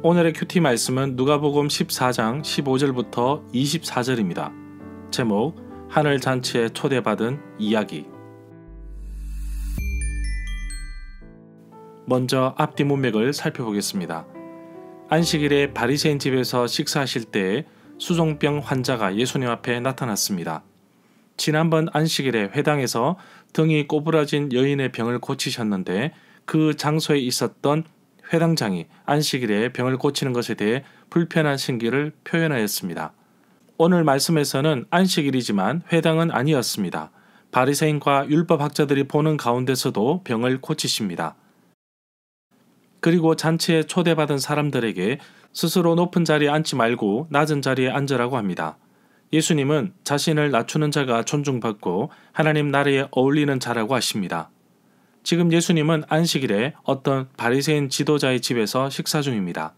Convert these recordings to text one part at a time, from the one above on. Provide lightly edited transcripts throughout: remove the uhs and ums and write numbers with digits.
오늘의 큐티 말씀은 누가복음 14장 15절부터 24절입니다. 제목 하늘잔치에 초대받은 이야기. 먼저 앞뒤 문맥을 살펴보겠습니다. 안식일에 바리새인 집에서 식사하실 때에 수종병 환자가 예수님 앞에 나타났습니다. 지난번 안식일에 회당에서 등이 꼬부라진 여인의 병을 고치셨는데 그 장소에 있었던 회당장이 안식일에 병을 고치는 것에 대해 불편한 심기를 표현하였습니다. 오늘 말씀에서는 안식일이지만 회당은 아니었습니다. 바리새인과 율법학자들이 보는 가운데서도 병을 고치십니다. 그리고 잔치에 초대받은 사람들에게 스스로 높은 자리에 앉지 말고 낮은 자리에 앉으라고 합니다. 예수님은 자신을 낮추는 자가 존중받고 하나님 나라에 어울리는 자라고 하십니다. 지금 예수님은 안식일에 어떤 바리새인 지도자의 집에서 식사 중입니다.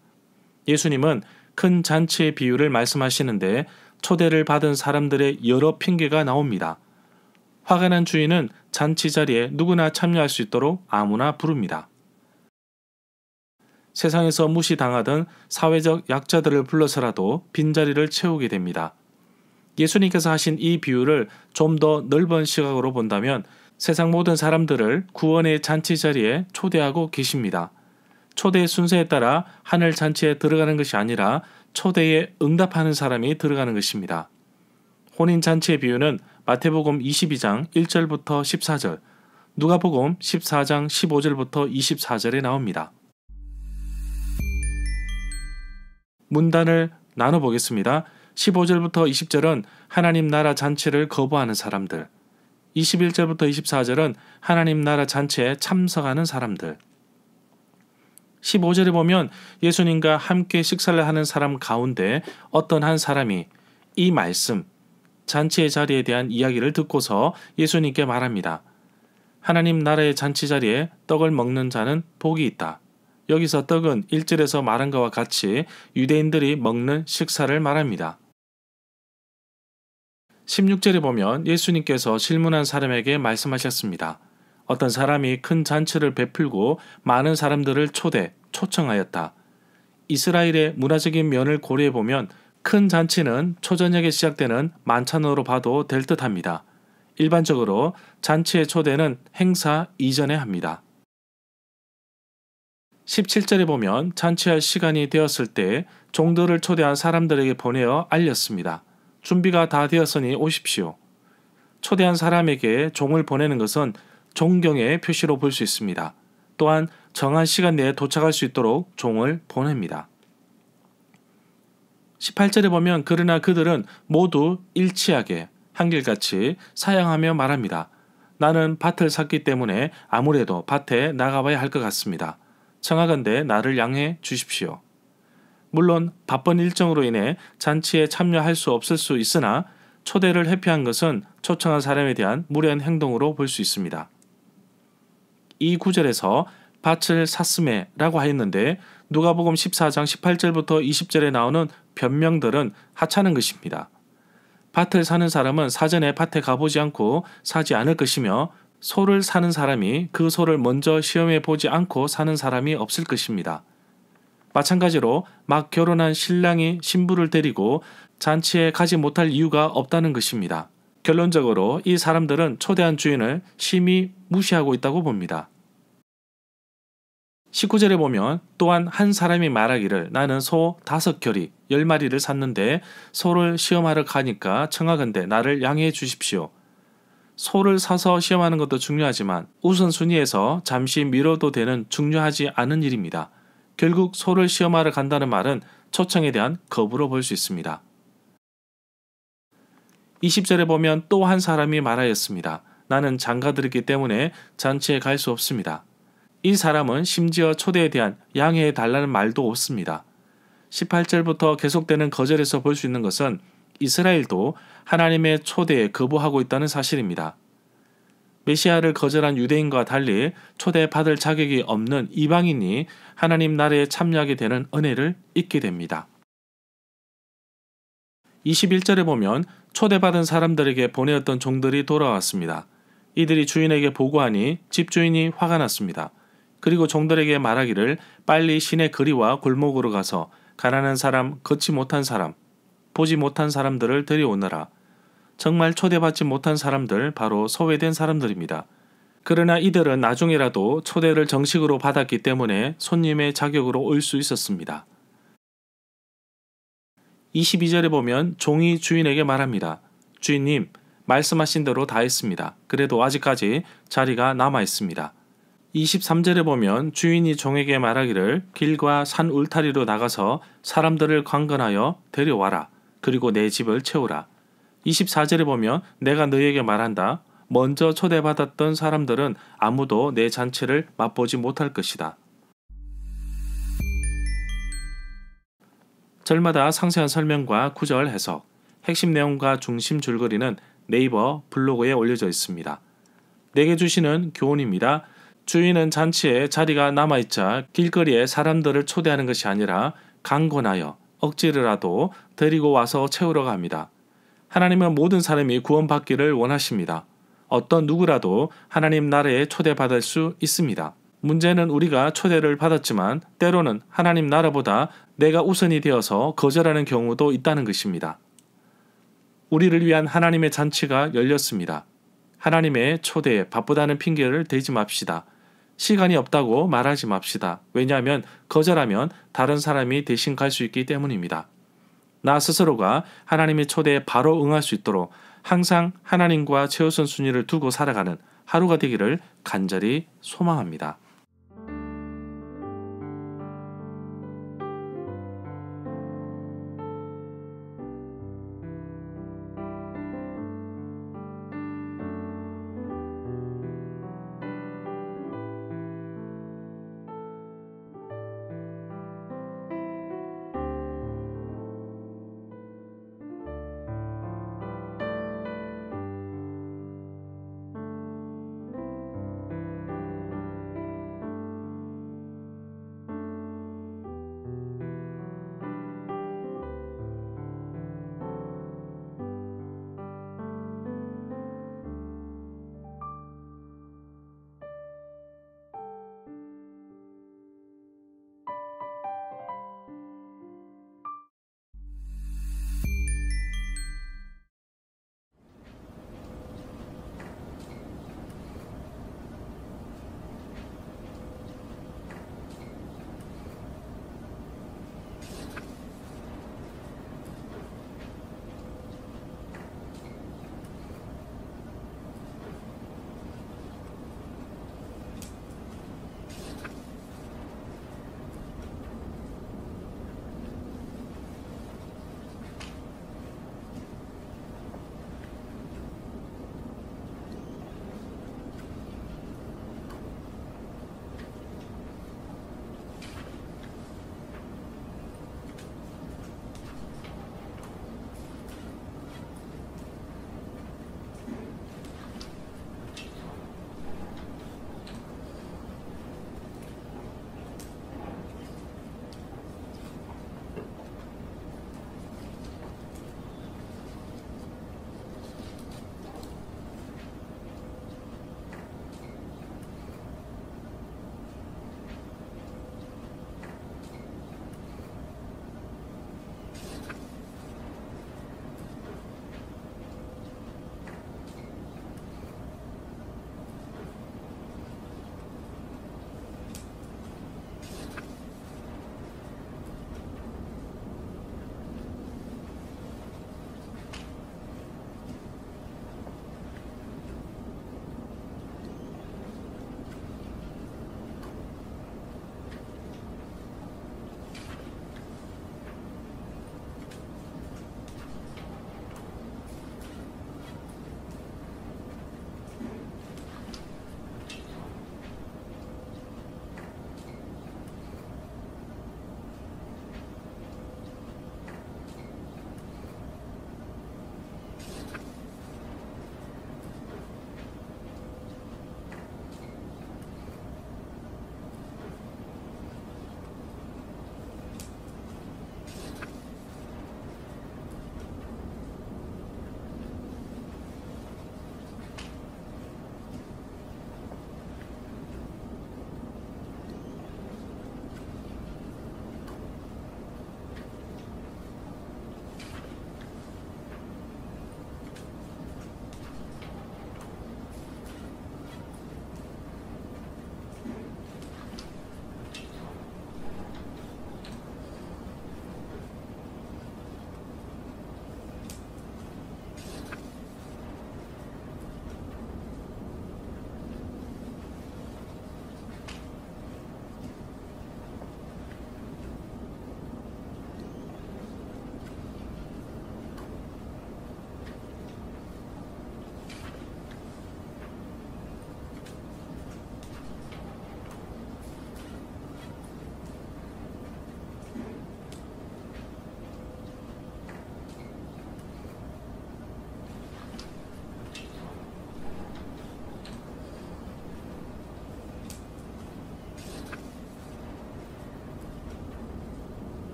예수님은 큰 잔치의 비유를 말씀하시는데 초대를 받은 사람들의 여러 핑계가 나옵니다. 화가 난 주인은 잔치 자리에 누구나 참여할 수 있도록 아무나 부릅니다. 세상에서 무시당하던 사회적 약자들을 불러서라도 빈자리를 채우게 됩니다. 예수님께서 하신 이 비유를 좀 더 넓은 시각으로 본다면 세상 모든 사람들을 구원의 잔치 자리에 초대하고 계십니다. 초대의 순서에 따라 하늘 잔치에 들어가는 것이 아니라 초대에 응답하는 사람이 들어가는 것입니다. 혼인 잔치의 비유는 마태복음 22장 1절부터 14절, 누가복음 14장 15절부터 24절에 나옵니다. 문단을 나눠보겠습니다. 15절부터 20절은 하나님 나라 잔치를 거부하는 사람들, 21절부터 24절은 하나님 나라 잔치에 참석하는 사람들. 15절에 보면 예수님과 함께 식사를 하는 사람 가운데 어떤 한 사람이 이 말씀, 잔치의 자리에 대한 이야기를 듣고서 예수님께 말합니다. 하나님 나라의 잔치 자리에 떡을 먹는 자는 복이 있다. 여기서 떡은 1절에서 말한 것과 같이 유대인들이 먹는 식사를 말합니다. 16절에 보면 예수님께서 질문한 사람에게 말씀하셨습니다. 어떤 사람이 큰 잔치를 베풀고 많은 사람들을 초청하였다. 이스라엘의 문화적인 면을 고려해보면 큰 잔치는 초저녁에 시작되는 만찬으로 봐도 될 듯합니다. 일반적으로 잔치의 초대는 행사 이전에 합니다. 17절에 보면 잔치할 시간이 되었을 때 종들을 초대한 사람들에게 보내어 알렸습니다. 준비가 다 되었으니 오십시오. 초대한 사람에게 종을 보내는 것은 존경의 표시로 볼 수 있습니다. 또한 정한 시간 내에 도착할 수 있도록 종을 보냅니다. 18절에 보면 그러나 그들은 모두 일치하게 한결같이 사양하며 말합니다. 나는 밭을 샀기 때문에 아무래도 밭에 나가봐야 할 것 같습니다. 청하건대 나를 양해해 주십시오. 물론 바쁜 일정으로 인해 잔치에 참여할 수 없을 수 있으나 초대를 회피한 것은 초청한 사람에 대한 무례한 행동으로 볼 수 있습니다. 이 구절에서 밭을 샀음에 라고 하였는데 누가복음 14장 18절부터 20절에 나오는 변명들은 하찮은 것입니다. 밭을 사는 사람은 사전에 밭에 가보지 않고 사지 않을 것이며 소를 사는 사람이 그 소를 먼저 시험해 보지 않고 사는 사람이 없을 것입니다. 마찬가지로 막 결혼한 신랑이 신부를 데리고 잔치에 가지 못할 이유가 없다는 것입니다. 결론적으로 이 사람들은 초대한 주인을 심히 무시하고 있다고 봅니다. 19절에 보면 또한 한 사람이 말하기를 나는 소 5결이 10마리를 샀는데 소를 시험하러 가니까 청하건대 나를 양해해 주십시오. 소를 사서 시험하는 것도 중요하지만 우선순위에서 잠시 미뤄도 되는 중요하지 않은 일입니다. 결국 소를 시험하러 간다는 말은 초청에 대한 거부로 볼 수 있습니다. 20절에 보면 또 한 사람이 말하였습니다. 나는 장가들었기 때문에 잔치에 갈 수 없습니다. 이 사람은 심지어 초대에 대한 양해해 달라는 말도 없습니다. 18절부터 계속되는 거절에서 볼 수 있는 것은 이스라엘도 하나님의 초대에 거부하고 있다는 사실입니다. 메시아를 거절한 유대인과 달리 초대받을 자격이 없는 이방인이 하나님 나라에 참여하게 되는 은혜를 잊게 됩니다. 21절에 보면 초대받은 사람들에게 보내었던 종들이 돌아왔습니다. 이들이 주인에게 보고하니 집주인이 화가 났습니다. 그리고 종들에게 말하기를 빨리 시내 거리와 골목으로 가서 가난한 사람, 걷지 못한 사람, 보지 못한 사람들을 데려오너라. 정말 초대받지 못한 사람들, 바로 소외된 사람들입니다. 그러나 이들은 나중에라도 초대를 정식으로 받았기 때문에 손님의 자격으로 올 수 있었습니다. 22절에 보면 종이 주인에게 말합니다. 주인님, 말씀하신 대로 다 했습니다. 그래도 아직까지 자리가 남아 있습니다. 23절에 보면 주인이 종에게 말하기를 길과 산 울타리로 나가서 사람들을 강건하여 데려와라. 그리고 내 집을 채우라. 24절에 보면 내가 너에게 말한다. 먼저 초대받았던 사람들은 아무도 내 잔치를 맛보지 못할 것이다. 절마다 상세한 설명과 구절 해석, 핵심 내용과 중심 줄거리는 네이버 블로그에 올려져 있습니다. 내게 주시는 교훈입니다. 주인은 잔치에 자리가 남아있자 길거리에 사람들을 초대하는 것이 아니라 강권하여 억지로라도 데리고 와서 채우러 갑니다. 하나님은 모든 사람이 구원받기를 원하십니다. 어떤 누구라도 하나님 나라에 초대받을 수 있습니다. 문제는 우리가 초대를 받았지만 때로는 하나님 나라보다 내가 우선이 되어서 거절하는 경우도 있다는 것입니다. 우리를 위한 하나님의 잔치가 열렸습니다. 하나님의 초대에 바쁘다는 핑계를 대지 맙시다. 시간이 없다고 말하지 맙시다. 왜냐하면 거절하면 다른 사람이 대신 갈 수 있기 때문입니다. 나 스스로가 하나님의 초대에 바로 응할 수 있도록 항상 하나님과 최우선 순위를 두고 살아가는 하루가 되기를 간절히 소망합니다.